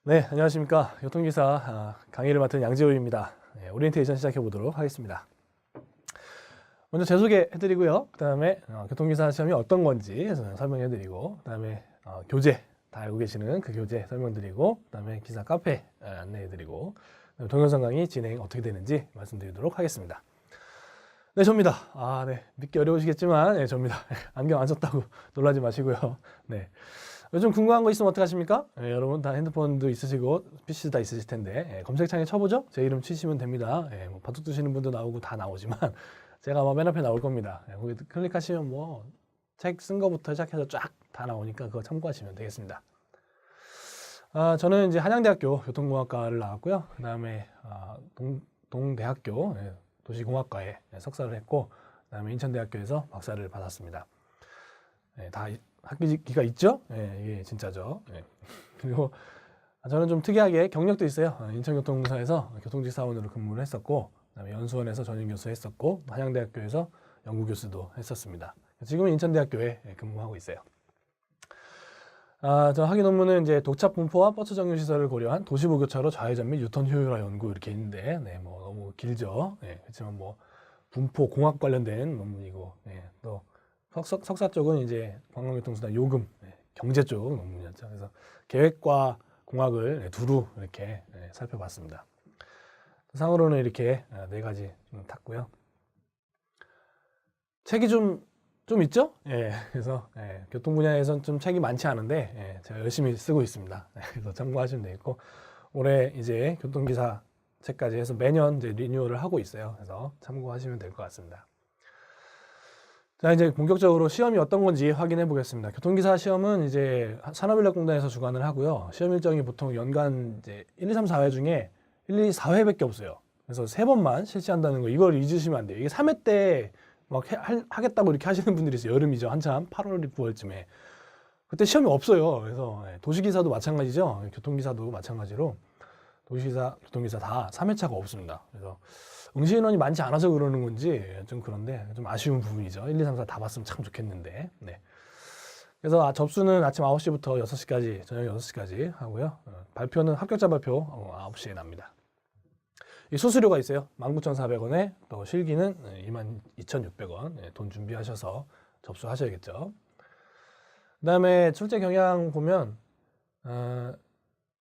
네, 안녕하십니까. 교통기사 강의를 맡은 양재호입니다. 오리엔테이션 시작해 보도록 하겠습니다. 먼저 제 소개해드리고요. 그 다음에 교통기사 시험이 어떤 건지 설명해드리고, 그 다음에 교재, 다 알고 계시는 그 교재 설명드리고, 그 다음에 기사 카페 안내해드리고, 동영상 강의 진행 어떻게 되는지 말씀드리도록 하겠습니다. 네, 접니다. 네, 믿기 어려우시겠지만, 네, 접니다. 안경 안 썼다고 놀라지 마시고요. 네. 요즘 궁금한 거 있으면 어떡하십니까? 여러분 다 핸드폰도 있으시고 PC도 다 있으실 텐데 검색창에 쳐보죠? 제 이름 치시면 됩니다. 뭐 바둑 두시는 분도 나오고 다 나오지만 제가 아마 맨 앞에 나올 겁니다. 거기 클릭하시면 뭐 책 쓴 거부터 시작해서 쫙 다 나오니까 그거 참고하시면 되겠습니다. 저는 이제 한양대학교 교통공학과를 나왔고요. 그 다음에 동대학교 도시공학과에 석사를 했고, 그 다음에 인천대학교에서 박사를 받았습니다. 다 학기가 있죠? 이게 진짜죠. 그리고 저는 좀 특이하게 경력도 있어요. 인천교통공사에서 교통직 사원으로 근무를 했었고, 그다음에 연수원에서 전임교수 했었고, 한양대학교에서 연구교수도 했었습니다. 지금은 인천대학교에 근무하고 있어요. 저 학위 논문은 이제 독착 분포와 버스 정류 시설을 고려한 도시보교차로 좌회전 및 유턴 효율화 연구 이렇게 있는데, 뭐 너무 길죠. 그렇지만 뭐 분포 공학 관련된 논문이고, 또 석사 쪽은 이제 관광교통수단 요금, 경제 쪽 논문이었죠. 그래서 계획과 공학을 두루 이렇게 살펴봤습니다. 상으로는 이렇게 네 가지 탔고요. 책이 좀 있죠? 그래서 교통 분야에선 좀 책이 많지 않은데 제가 열심히 쓰고 있습니다. 그래서 참고하시면 되겠고, 올해 이제 교통기사 책까지 해서 매년 이제 리뉴얼을 하고 있어요. 그래서 참고하시면 될 것 같습니다. 자, 이제 본격적으로 시험이 어떤 건지 확인해 보겠습니다. 교통기사 시험은 이제 산업인력공단에서 주관을 하고요. 시험 일정이 보통 연간 이제 1, 2, 3, 4회 중에 1, 2, 4회밖에 없어요. 그래서 3번만 실시한다는 거, 이걸 잊으시면 안 돼요. 이게 3회 때 막 하겠다고 이렇게 하시는 분들이 있어요. 여름이죠. 한참 8월, 9월쯤에. 그때 시험이 없어요. 그래서 도시기사도 마찬가지죠. 교통기사도 마찬가지로 도시기사, 교통기사 다 3회차가 없습니다. 그래서 응시 인원이 많지 않아서 그러는 건지 좀 그런데 좀 아쉬운 부분이죠. 1, 2, 3, 4 다 봤으면 참 좋겠는데. 그래서 접수는 아침 9시부터 6시까지, 저녁 6시까지 하고요. 발표는 합격자 발표 9시에 납니다. 이 수수료가 있어요. 19,400원에 또 실기는 22,600원 돈 준비하셔서 접수하셔야겠죠. 그 다음에 출제 경향 보면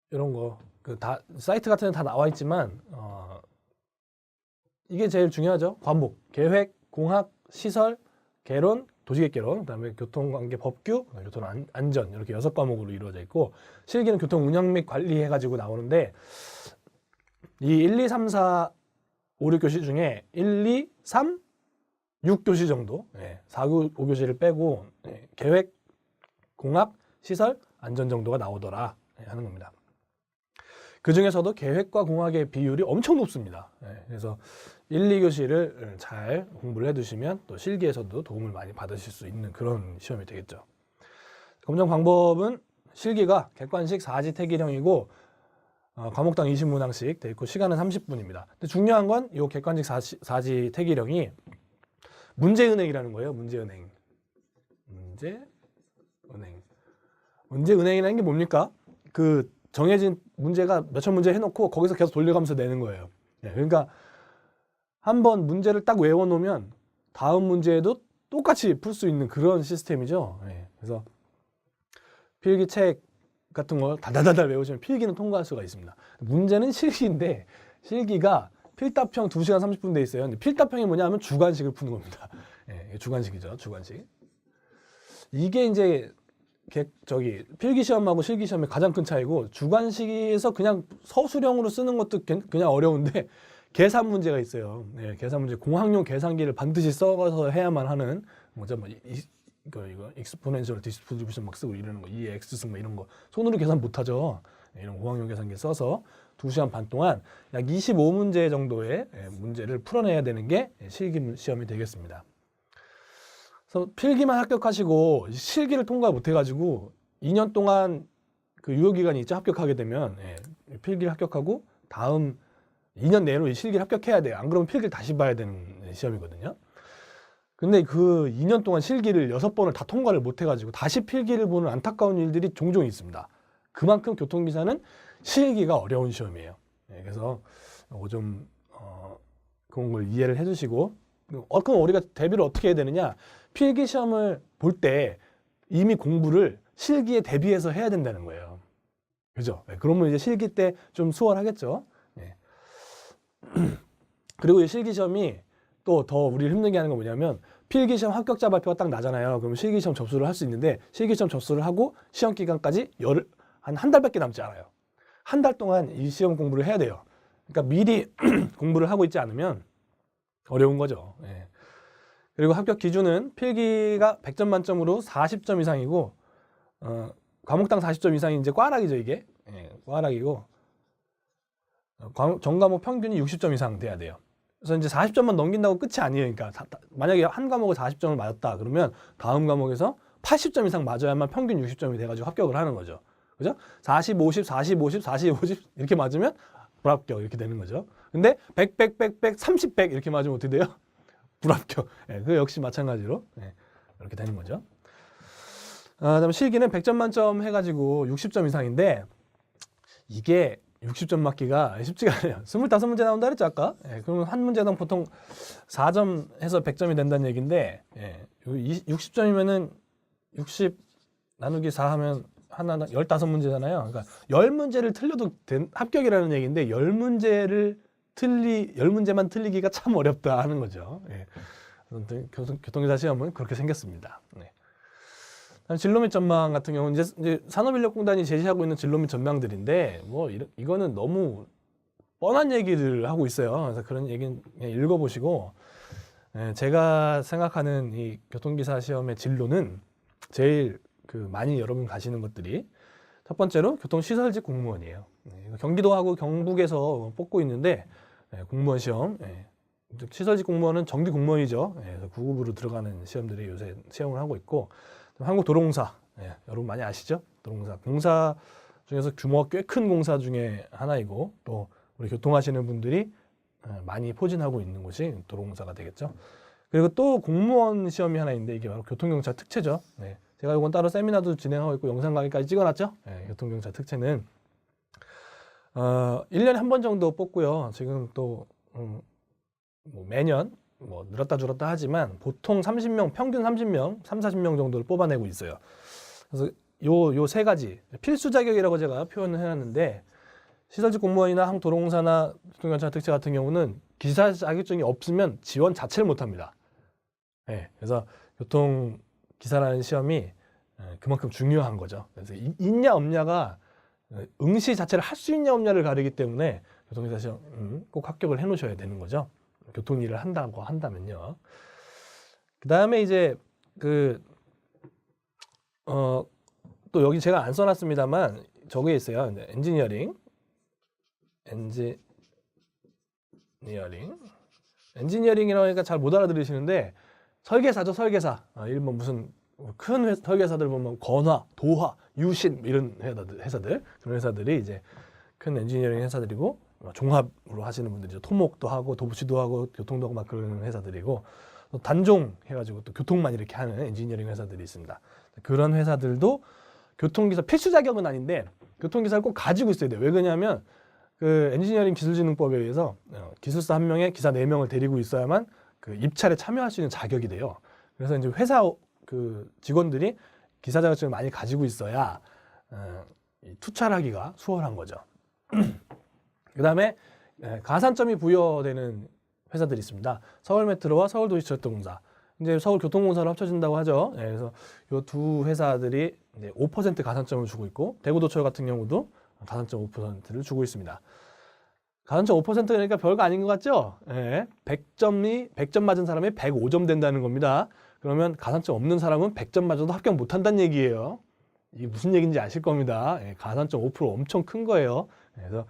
이런 거 다 사이트 같은 데 다 나와 있지만 이게 제일 중요하죠. 과목, 계획, 공학, 시설, 개론, 도시계획개론, 그다음에 교통관계 법규, 교통 안전 이렇게 6과목으로 이루어져 있고, 실기는 교통 운영 및 관리 해가지고 나오는데, 이 1, 2, 3, 4, 5, 6교시 중에 1, 2, 3, 6교시 정도, 4, 5교시를 빼고 계획, 공학, 시설, 안전 정도가 나오더라 하는 겁니다. 그 중에서도 계획과 공학의 비율이 엄청 높습니다. 그래서 1, 2교시를 잘 공부를 해두시면 또 실기에서도 도움을 많이 받으실 수 있는 그런 시험이 되겠죠. 검정 방법은 실기가 객관식 4지 태기형이고 과목당 20문항씩 돼 있고 시간은 30분입니다. 근데 중요한 건 이 객관식 4지 태기형이 문제은행이라는 거예요. 문제은행이라는 게 뭡니까? 그 정해진 문제가 몇천 문제 해놓고 거기서 계속 돌려가면서 내는 거예요. 그러니까 한번 문제를 딱 외워놓으면 다음 문제에도 똑같이 풀 수 있는 그런 시스템이죠. 그래서 필기책 같은 걸 다다다다 외우시면 필기는 통과할 수가 있습니다. 문제는 실기인데 실기가 필답형 2시간 30분 돼 있어요. 근데 필답형이 뭐냐면 주관식을 푸는 겁니다. 주관식이죠. 주관식. 이게 이제 필기 시험하고 실기 시험의 가장 큰 차이고, 주관식에서 그냥 서술형으로 쓰는 것도 그냥 어려운데 계산 문제가 있어요. 계산 문제, 공학용 계산기를 반드시 써서 해야만 하는, 이거 익스포넨셜 디스트리뷰션 막 쓰고 이러는 거, EX승 막 이런 거 손으로 계산 못 하죠. 이런 공학용 계산기 써서 2시간 반 동안 약 25문제 정도의 문제를 풀어내야 되는 게 실기 시험이 되겠습니다. 그래서 필기만 합격하시고 실기를 통과 못 해가지고 2년 동안 그 유효기간이 있죠. 합격하게 되면 필기를 합격하고 다음 2년 내로 이 실기를 합격해야 돼요. 안 그러면 필기를 다시 봐야 되는 시험이거든요. 근데 그 2년 동안 실기를 6번을 다 통과를 못 해가지고 다시 필기를 보는 안타까운 일들이 종종 있습니다. 그만큼 교통기사는 실기가 어려운 시험이에요. 예, 그래서 좀 그런 걸 이해를 해주시고 그럼 우리가 대비를 어떻게 해야 되느냐? 필기 시험을 볼 때 이미 공부를 실기에 대비해서 해야 된다는 거예요. 그죠? 예, 그러면 이제 실기 때 좀 수월하겠죠. 예. 그리고 이 실기 시험이 또 더 우리를 힘들게 하는 건 뭐냐면 필기 시험 합격자 발표가 딱 나잖아요. 그럼 실기 시험 접수를 할 수 있는데 실기 시험 접수를 하고 시험 기간까지 한 달밖에 남지 않아요. 한 달 동안 이 시험 공부를 해야 돼요. 그러니까 미리 공부를 하고 있지 않으면 어려운 거죠. 예. 그리고 합격 기준은 필기가 100점 만점으로 40점 이상이고 과목당 40점 이상이 이제 꽈락이죠, 이게. 예, 꽈락이고 전 과목 평균이 60점 이상 돼야 돼요. 그래서 이제 40점만 넘긴다고 끝이 아니에요. 그러니까 만약에 한 과목을 40점을 맞았다 그러면 다음 과목에서 80점 이상 맞아야만 평균 60점이 돼가지고 합격을 하는 거죠. 그죠? 40, 50, 40, 50, 40, 50 이렇게 맞으면 불합격 이렇게 되는 거죠. 근데 100, 100, 100, 100, 30, 100 이렇게 맞으면 어떻게 돼요? 불합격. 예, 그 역시 마찬가지로 이렇게 되는 거죠. 그다음에 실기는 100점 만점 해가지고 60점 이상인데 이게 60점 맞기가 쉽지가 않아요. 25문제 나온다 그랬죠 아까? 예, 그러면 한 문제당 보통 4점 해서 100점이 된다는 얘기인데 60점이면은 60 나누기 4 하면 하나당 15문제잖아요. 그러니까 10문제를 틀려도 합격이라는 얘기인데 10문제만 틀리기가 참 어렵다 하는 거죠. 예. 교통기사 시험은 그렇게 생겼습니다. 네. 진로 및 전망 같은 경우는 이제 산업인력공단이 제시하고 있는 진로 및 전망들인데 뭐 이거는 너무 뻔한 얘기를 하고 있어요. 그래서 그런 얘기는 읽어보시고 제가 생각하는 이 교통기사 시험의 진로는 제일 많이 여러분 가시는 것들이 첫 번째로 교통시설직 공무원이에요. 경기도하고 경북에서 뽑고 있는데 공무원 시험 시설직 공무원은 정규 공무원이죠. 그래서 9급으로 들어가는 시험들이 요새 시험을 하고 있고 한국도로공사 여러분 많이 아시죠? 도로공사 공사 중에서 규모가 꽤 큰 공사 중에 하나이고 또 우리 교통하시는 분들이 많이 포진하고 있는 곳이 도로공사가 되겠죠. 그리고 또 공무원 시험이 하나 있는데 이게 바로 교통경찰 특채죠. 제가 이건 따로 세미나도 진행하고 있고 영상 강의까지 찍어놨죠. 교통경찰 특채는 1년에 한 번 정도 뽑고요. 지금 또 뭐 매년 뭐 늘었다 줄었다 하지만 보통 30명, 평균 30명, 3, 40명 정도를 뽑아내고 있어요. 그래서 요 세 가지 필수 자격이라고 제가 표현을 해놨는데 시설직 공무원이나 한국도로공사나 교통경찰 특채 같은 경우는 기사 자격증이 없으면 지원 자체를 못합니다. 그래서 교통기사라는 시험이 그만큼 중요한 거죠. 그래서 있냐 없냐가 응시 자체를 할 수 있냐 없냐를 가리기 때문에 교통기사 시험 꼭 합격을 해 놓으셔야 되는 거죠. 교통일을 한다고 한다면요. 그 다음에 이제 또 여기 제가 안 써놨습니다만 저기에 있어요. 엔지니어링. 엔지니어링이라고 하니까 잘 못 알아들으시는데 설계사죠, 설계사. 일본 무슨 큰 설계사들 보면 건화, 도화, 유신 이런 회사들 그런 회사들이 이제 큰 엔지니어링 회사들이고 종합으로 하시는 분들이죠. 토목도 하고 도부치도 하고 교통도 하고 막 그런 회사들이고 또 단종 해가지고 또 교통만 이렇게 하는 엔지니어링 회사들이 있습니다. 그런 회사들도 교통기사 필수 자격은 아닌데 교통기사를 꼭 가지고 있어야 돼요. 왜 그러냐면 그 엔지니어링 기술진흥법에 의해서 기술사 1명에 기사 4명을 데리고 있어야만 그 입찰에 참여할 수 있는 자격이 돼요. 그래서 이제 회사 직원들이 기사 자격증을 많이 가지고 있어야 투찰하기가 수월한 거죠. 그 다음에 가산점이 부여되는 회사들이 있습니다. 서울메트로와 서울도시철도공사. 이제 서울교통공사로 합쳐진다고 하죠. 그래서 이 두 회사들이 이제 5% 가산점을 주고 있고 대구도철 같은 경우도 가산점 5%를 주고 있습니다. 가산점 5%니까 별거 아닌 것 같죠? 100점 맞은 사람이 105점 된다는 겁니다. 그러면 가산점 없는 사람은 100점 맞아도 합격 못한다는 얘기예요. 이게 무슨 얘기인지 아실 겁니다. 가산점 5% 엄청 큰 거예요. 그래서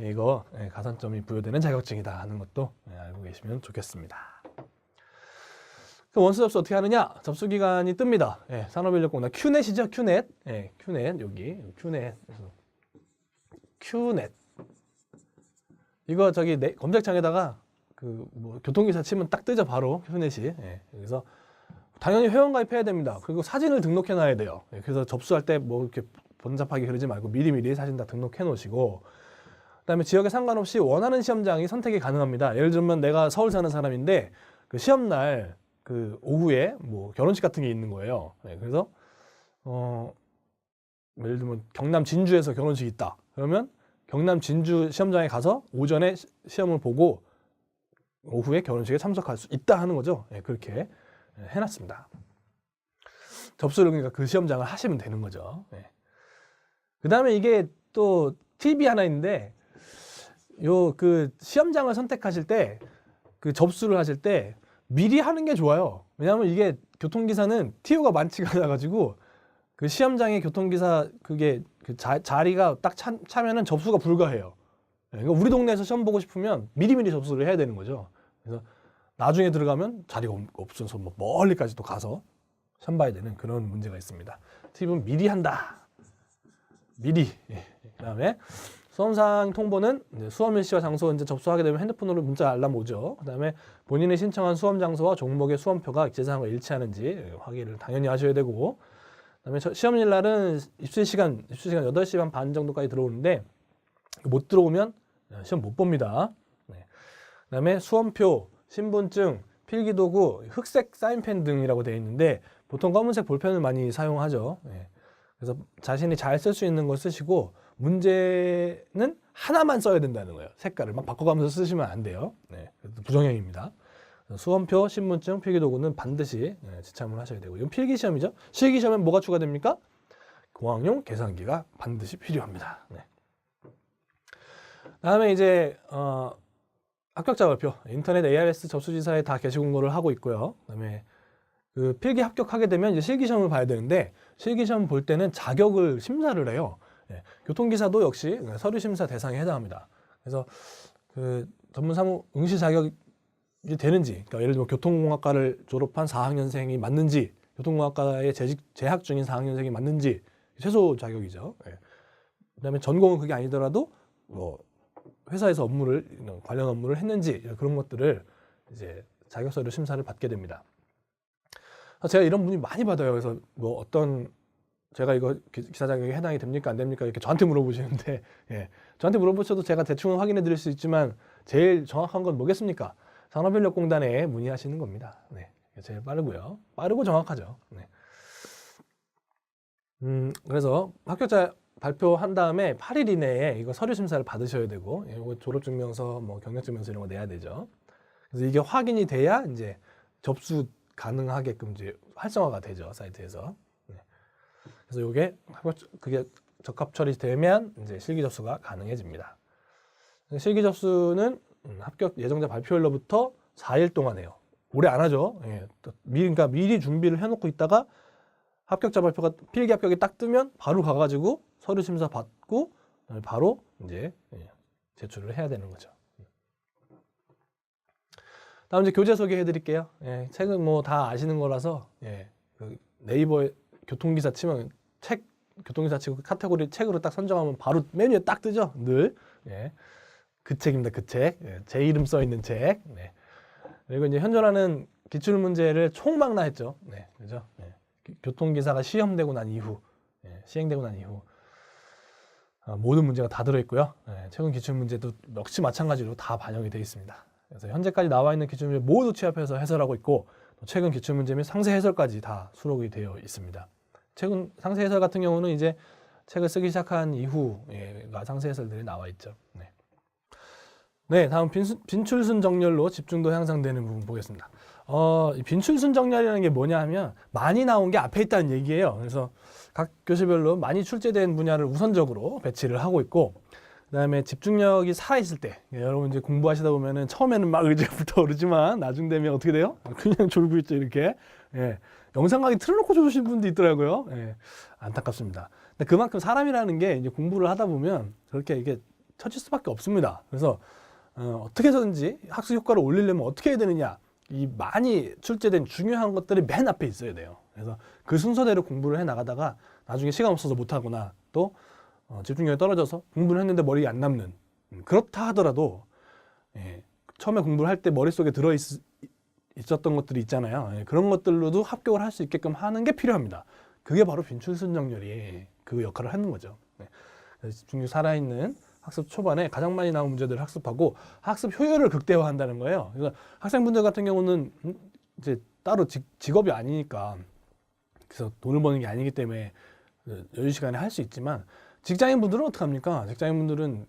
이거 가산점이 부여되는 자격증이다 하는 것도 알고 계시면 좋겠습니다. 그 원서 접수 어떻게 하느냐? 접수 기간이 뜹니다. 산업인력공단 큐넷이죠, 큐넷. 큐넷 여기 큐넷. 큐넷. 이거 저기 검색창에다가 뭐 교통기사 치면 딱 뜨죠, 바로 큐넷이. 그래서 당연히 회원가입해야 됩니다. 그리고 사진을 등록해 놔야 돼요. 그래서 접수할 때 뭐 이렇게 번잡하게 그러지 말고 미리미리 사진 다 등록해 놓으시고, 그다음에 지역에 상관없이 원하는 시험장이 선택이 가능합니다. 예를 들면 내가 서울 사는 사람인데 그 시험날 그 오후에 뭐 결혼식 같은 게 있는 거예요. 네, 그래서 예를 들면 경남 진주에서 결혼식이 있다. 그러면 경남 진주 시험장에 가서 오전에 시험을 보고 오후에 결혼식에 참석할 수 있다 하는 거죠. 네, 그렇게 해놨습니다. 접수를 그러니까 그 시험장을 하시면 되는 거죠. 네. 그 다음에 이게 또 팁이 하나 있는데, 요 그 시험장을 선택하실 때 그 접수를 하실 때 미리 하는 게 좋아요. 왜냐하면 이게 교통기사는 TO가 많지가 않아가지고 그 시험장의 교통기사 그게 그 자리가 딱 차면은 접수가 불가해요. 그러니까 우리 동네에서 시험 보고 싶으면 미리미리 접수를 해야 되는 거죠. 그래서 나중에 들어가면 자리가 없어서 뭐 멀리까지 또 가서 시험 봐야 되는 그런 문제가 있습니다. 팁은 미리 한다. 미리. 예. 그다음에 수험상 통보는 수험 일시와 장소 이제 접수하게 되면 핸드폰으로 문자 알람 오죠. 그다음에 본인이 신청한 수험 장소와 종목의 수험표가 제사항과 일치하는지 확인을 당연히 하셔야 되고, 그다음에 시험일 날은 입실 시간 8시 반 정도까지 들어오는데 못 들어오면 시험 못 봅니다. 네. 그다음에 수험표, 신분증, 필기도구, 흑색 사인펜 등이라고 되어 있는데 보통 검은색 볼펜을 많이 사용하죠. 네. 그래서 자신이 잘 쓸 수 있는 걸 쓰시고, 문제는 하나만 써야 된다는 거예요. 색깔을 막 바꿔가면서 쓰시면 안 돼요. 네. 부정행입니다. 수험표, 신분증, 필기도구는 반드시 지참을 하셔야 되고, 이건 필기시험이죠. 실기시험엔 뭐가 추가됩니까? 공학용 계산기가 반드시 필요합니다. 네. 다음에 이제 합격자 발표, 인터넷 ARS 접수지사에 다 게시 공고를 하고 있고요. 그다음에 그 필기 합격하게 되면 이제 실기시험을 봐야 되는데, 실기시험 볼 때는 자격을 심사를 해요. 예, 교통기사도 역시 서류심사 대상에 해당합니다. 그래서 그 전문사무 응시 자격이 되는지, 그러니까 예를 들면 교통공학과를 졸업한 4학년생이 맞는지, 교통공학과에 재학 중인 4학년생이 맞는지, 최소 자격이죠. 예. 그다음에 전공은 그게 아니더라도 뭐 회사에서 관련 업무를 했는지, 그런 것들을 이제 자격서류 심사를 받게 됩니다. 제가 이런 문의 많이 받아요. 그래서 뭐 제가 이거 기사 자격에 해당이 됩니까 안 됩니까 이렇게 저한테 물어보시는데, 예, 저한테 물어보셔도 제가 대충 확인해 드릴 수 있지만 제일 정확한 건 뭐겠습니까? 산업인력공단에 문의하시는 겁니다. 네, 제일 빠르고요. 빠르고 정확하죠. 네. 그래서 합격자 발표한 다음에 8일 이내에 이거 서류 심사를 받으셔야 되고, 이거 졸업증명서, 뭐 경력증명서 이런 거 내야 되죠. 그래서 이게 확인이 돼야 이제 접수 가능하게끔 이제 활성화가 되죠, 사이트에서. 네. 그래서 그게 적합 처리되면 이제 실기 접수가 가능해집니다. 실기 접수는 합격 예정자 발표일로부터 4일 동안 해요. 오래 안 하죠. 예. 그러니까 미리 준비를 해놓고 있다가 합격자 발표가 필기 합격이 딱 뜨면 바로 가가지고 서류 심사 받고 바로 이제 제출을 해야 되는 거죠. 다음 이제 교재 소개해 드릴게요. 예, 책은 뭐 다 아시는 거라서, 예, 그 네이버에 교통기사 치면 교통기사 치고 카테고리 책으로 딱 선정하면 바로 메뉴에 딱 뜨죠. 늘. 예, 그 책입니다. 그 책. 예, 제 이름 써 있는 책. 네. 그리고 이제 현존하는 기출 문제를 총망라했죠. 네, 그죠? 예, 교통기사가 시행되고 난 이후 모든 문제가 다 들어있고요. 예, 최근 기출 문제도 역시 마찬가지로 다 반영이 되어 있습니다. 그래서 현재까지 나와 있는 기출 문제 모두 취합해서 해설하고 있고, 최근 기출 문제 및 상세 해설까지 다 수록이 되어 있습니다. 최근 상세 해설 같은 경우는 이제 책을 쓰기 시작한 이후가 상세 해설들이 나와 있죠. 네. 네, 다음 빈출순 정렬로 집중도 향상되는 부분 보겠습니다. 빈출순 정렬이라는 게 뭐냐 하면 많이 나온 게 앞에 있다는 얘기예요. 그래서 각 교실별로 많이 출제된 분야를 우선적으로 배치를 하고 있고, 그다음에 집중력이 살아있을 때, 여러분 이제 공부하시다 보면은 처음에는 막 의지가 불타오르지만 나중 되면 어떻게 돼요? 그냥 졸고 있죠, 이렇게. 예, 영상 강의 틀어놓고 졸으시는 분도 있더라고요. 예, 안타깝습니다. 근데 그만큼 사람이라는 게 이제 공부를 하다 보면 그렇게 이게 처질 수밖에 없습니다. 그래서 어떻게 해서든지 학습 효과를 올리려면 어떻게 해야 되느냐, 이 많이 출제된 중요한 것들이 맨 앞에 있어야 돼요. 그래서 그 순서대로 공부를 해 나가다가 나중에 시간 없어서 못하거나 또 집중력이 떨어져서 공부를 했는데 머리에 안 남는, 그렇다 하더라도, 예, 처음에 공부를 할 때 머릿속에 있었던 것들이 있잖아요. 예, 그런 것들로도 합격을 할 수 있게끔 하는 게 필요합니다. 그게 바로 빈출순 정렬이 그 역할을 하는 거죠. 네. 그래서 집중력 살아있는 학습 초반에 가장 많이 나온 문제들을 학습하고 학습 효율을 극대화한다는 거예요. 그래서 학생분들 같은 경우는 이제 따로 직업이 아니니까, 그래서 돈을 버는 게 아니기 때문에 여유 시간에 할 수 있지만, 직장인분들은 어떡합니까? 직장인분들은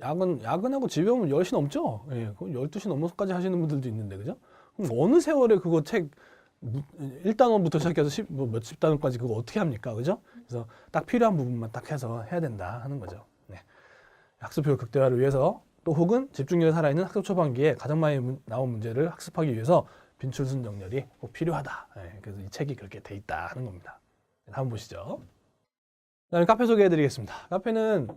야근하고 집에 오면 10시 넘죠? 예, 12시 넘어서까지 하시는 분들도 있는데, 그죠? 그럼 어느 세월에 그거 책 1단원부터 시작해서 몇십 단원까지 그거 어떻게 합니까? 그죠? 그래서 딱 필요한 부분만 딱 해서 해야 된다 하는 거죠. 네. 학습효율 극대화를 위해서, 또 혹은 집중력이 살아있는 학습 초반기에 가장 많이 나온 문제를 학습하기 위해서 빈출순 정렬이 꼭 필요하다. 네. 그래서 이 책이 그렇게 돼 있다 하는 겁니다. 다음 보시죠. 그다음에 카페 소개해드리겠습니다. 카페는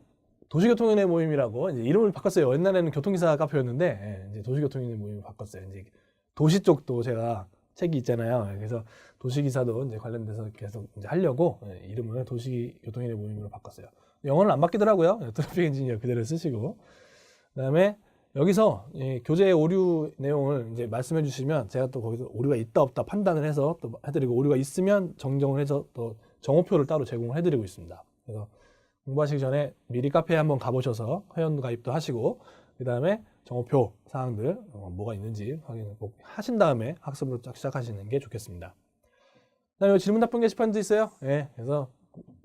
도시교통인의 모임이라고 이제 이름을 바꿨어요. 옛날에는 교통기사 카페였는데, 이제 도시교통인의 모임을 바꿨어요. 이제 도시 쪽도 제가 책이 있잖아요. 그래서 도시기사도 이제 관련돼서 계속 이제 하려고 이름을 도시교통인의 모임으로 바꿨어요. 영어는 안 바뀌더라고요. 트래픽 엔지니어 그대로 쓰시고. 그다음에 여기서 교재 오류 내용을 이제 말씀해 주시면 제가 또 거기서 오류가 있다 없다 판단을 해서 또 해드리고, 오류가 있으면 정정을 해서 또 정오표를 따로 제공을 해드리고 있습니다. 그래서 공부하시기 전에 미리 카페에 한번 가보셔서 회원 가입도 하시고, 그 다음에 정오표 사항들 뭐가 있는지 확인을 꼭 하신 다음에 학습으로 쫙 시작하시는 게 좋겠습니다. 그다음에 질문 답변 게시판도 있어요. 예, 그래서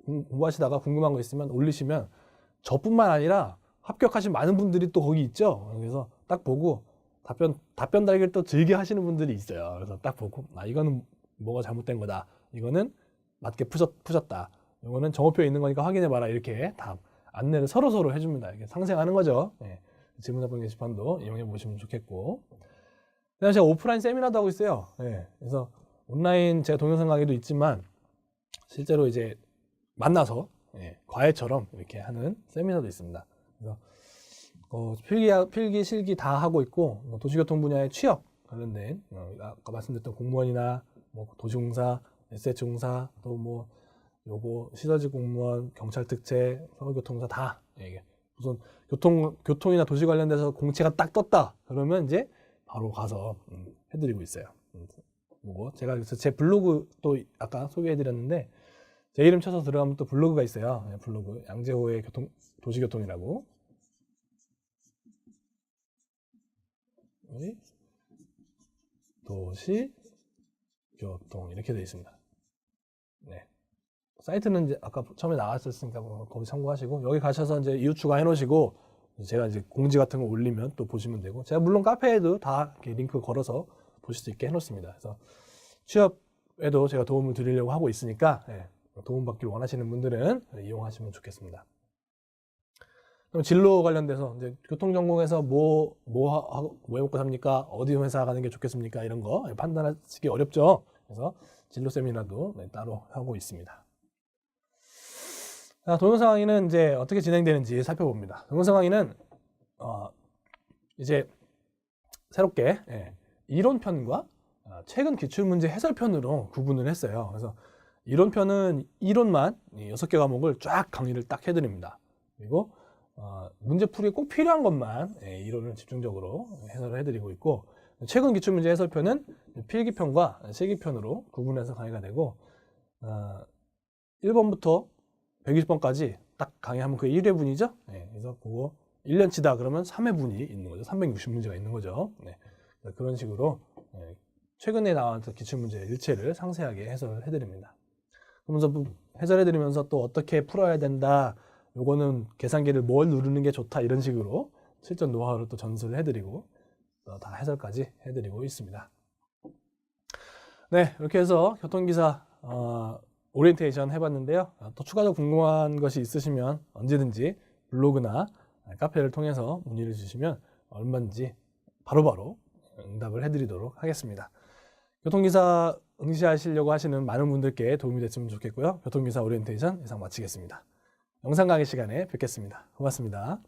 공부하시다가 궁금한 거 있으면 올리시면 저뿐만 아니라 합격하신 많은 분들이 또 거기 있죠. 그래서 딱 보고 답변 달기를 또 즐겨 하시는 분들이 있어요. 그래서 딱 보고 이거는 뭐가 잘못된 거다, 이거는 맞게 푸셨다, 이거는 정오표에 있는 거니까 확인해봐라, 이렇게 다 안내를 서로 해줍니다. 이게 상생하는 거죠. 예. 질문 답변 게시판도 이용해 보시면 좋겠고, 그다음에 제가 오프라인 세미나도 하고 있어요. 예. 그래서 온라인 제가 동영상 강의도 있지만 실제로 이제 만나서 과외처럼 이렇게 하는 세미나도 있습니다. 그래서 필기, 실기 다 하고 있고, 도시교통 분야의 취업 관련된 아까 말씀드렸던 공무원이나 뭐 도시공사, SH공사, 또 뭐 요거 시설직 공무원, 경찰 특채, 서울교통사 다 우선 교통이나 도시 관련돼서 공채가 딱 떴다 그러면 이제 바로 가서 해드리고 있어요. 뭐고 제가 그래서 제 블로그 또 아까 소개해드렸는데, 제 이름 쳐서 들어가면 또 블로그가 있어요. 블로그 양재호의 도시교통이라고 도시교통 이렇게 되어 있습니다. 네. 사이트는 이제 아까 처음에 나왔었으니까 거기 참고하시고, 여기 가셔서 이제 이웃 추가해 놓으시고, 제가 이제 공지 같은 거 올리면 또 보시면 되고, 제가 물론 카페에도 다 이렇게 링크 걸어서 보실 수 있게 해 놓습니다. 그래서 취업에도 제가 도움을 드리려고 하고 있으니까 도움받길 원하시는 분들은 이용하시면 좋겠습니다. 그럼 진로 관련돼서 이제 교통전공에서 뭐 먹고 삽니까? 어디 회사 가는 게 좋겠습니까? 이런 거 판단하시기 어렵죠. 그래서 진로 세미나도 따로 하고 있습니다. 자, 동영상 강의는 이제 어떻게 진행되는지 살펴봅니다. 동영상 강의는 이제 새롭게 이론편과 최근 기출문제 해설편으로 구분을 했어요. 그래서 이론편은 이론만 6개 과목을 쫙 강의를 딱 해드립니다. 그리고 문제풀이에 꼭 필요한 것만 이론을 집중적으로 해설을 해드리고 있고, 최근 기출문제 해설편은 필기편과 실기편으로 구분해서 강의가 되고, 1번부터 120번까지 딱 강의하면 그게 1회분이죠. 그래서 그거 1년치다 그러면 3회분이 있는 거죠. 360문제가 있는 거죠. 그런 식으로 최근에 나왔던 기출문제 일체를 상세하게 해설을 해드립니다. 그러면서 해설해드리면서 또 어떻게 풀어야 된다, 요거는 계산기를 뭘 누르는 게 좋다, 이런 식으로 실전 노하우를 또 전수를 해드리고 다 해설까지 해드리고 있습니다. 네, 이렇게 해서 교통기사 오리엔테이션 해봤는데요. 또 추가적으로 궁금한 것이 있으시면 언제든지 블로그나 카페를 통해서 문의를 주시면 얼마든지 바로바로 응답을 해드리도록 하겠습니다. 교통기사 응시하시려고 하시는 많은 분들께 도움이 됐으면 좋겠고요. 교통기사 오리엔테이션 이상 마치겠습니다. 영상 강의 시간에 뵙겠습니다. 고맙습니다.